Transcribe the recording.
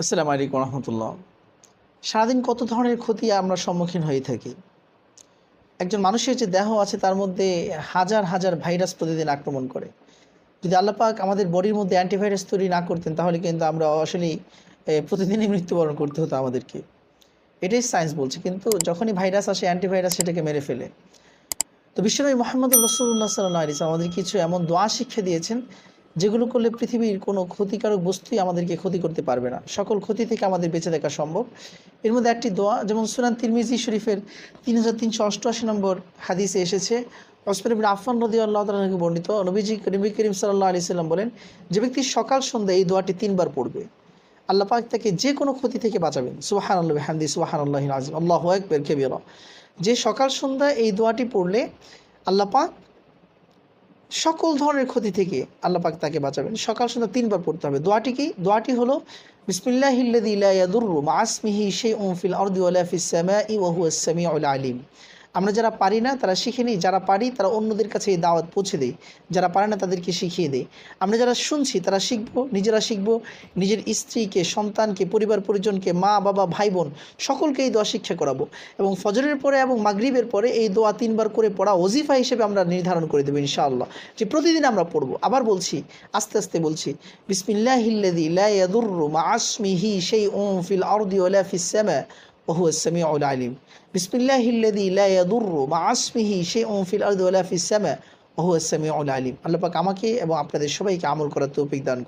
আসসালামু আলাইকুম রহমতুল্লাহ। সারাদিন কত ধরনের ক্ষতি আমরা সম্মুখীন হয়ে থাকি। একজন মানুষের যে দেহ আছে তার মধ্যে হাজার হাজার ভাইরাস প্রতিদিন আক্রমণ করে। যদি আল্লাহ পাক আমাদের বডির মধ্যে অ্যান্টিভাইরাস তৈরি না করতেন তাহলে কিন্তু আমরা আসলেই প্রতিদিনই মৃত্যুবরণ করতে হতো আমাদেরকে। এটাই সায়েন্স বলছে, কিন্তু যখনই ভাইরাস আসে অ্যান্টিভাইরাস সেটাকে মেরে ফেলে। তো বিশ্বনবী মুহাম্মদ রাসূলুল্লাহ সাল্লাল্লাহু আলাইহি ওয়াসাল্লাম আমাদের কিছু এমন দোয়া শিক্ষা দিয়েছেন যেগুলো করলে পৃথিবীর কোনো ক্ষতিকারক বস্তুই আমাদেরকে ক্ষতি করতে পারবে না, সকল ক্ষতি থেকে আমাদের বেঁচে থাকা সম্ভব। এর মধ্যে একটি দোয়া, যেমন সুনান তিরমিজি শরীফের 3388 নম্বর হাদিসে এসেছে, ওসমান ইবনে আফফান রাদিয়াল্লাহু তাআলা থেকে বর্ণিত, নবী করিম সাল্লাল্লাহু আলাইহি সাল্লাম বলেন, যে ব্যক্তি সকাল সন্ধ্যা এই দোয়াটি 3 বার পড়বে, আল্লাহ পাক তাকে যে কোনো ক্ষতি থেকে বাঁচাবেন। সুবহানাল্লাহি ওয়া বিহামদিহি সুবহানাল্লাহিল আযীম আল্লাহু আকবার কাবীরা। যে সকাল সন্ধ্যা এই দোয়াটি পড়লে আল্লাহ পাক সকল ধরনের ক্ষতি থেকে আল্লাহ পাক তাকে বাঁচাবেন। সকাল সন্ধ্যা 3 বার পড়তে হবে। দোয়াটি কি? দোয়াটি হলো বিসমিল্লাহিল্লাযী লা ইয়াদুররু মা ইসমিহি শাইউন ফিল আরদি ওয়ালা ফিস সামাই ওয়া হুয়াস সামিউল আলিম। আমরা যারা পারি না তারা শিখে নিই, যারা পারি তারা অন্যদের কাছে এই দাওয়াত পৌঁছে দেই, যারা পারে না তাদেরকে শিখিয়ে দেই। আমরা যারা শুনছি তারা শিখবো, নিজেরা শিখবো, নিজের স্ত্রীকে, সন্তানকে, পরিবার পরিজনকে, মা বাবা ভাই বোন সকলকে এই দোয়া শিক্ষা করাবো। এবং ফজরের পরে এবং মাগরিবের পরে এই দোয়া 3 বার করে পড়া ওজিফা হিসেবে আমরা নির্ধারণ করে দেবো ইনশাআল্লাহ, যে প্রতিদিন আমরা পড়বো। আবার বলছি, আস্তে আস্তে বলছি, বিসমিল্লাহিল্লাযী লা ইয়াদুররু মা ইসমিহি শাইউন ফিল আরদি ওয়ালা ফিস সামা ওয়া হুয়াস সামিউল আলিম। বিসমিল্লাহিল্লাযী লা ইয়াদুররু মা ইসমিহি শাইউন ফিল আরদি ওয়ালা ফিস সামা ওয়া হুয়াস সামিউল আলিম। আল্লাহ পাক আমাকে এবং আপনাদের সবাইকে আমল করার তৌফিক দান করুন।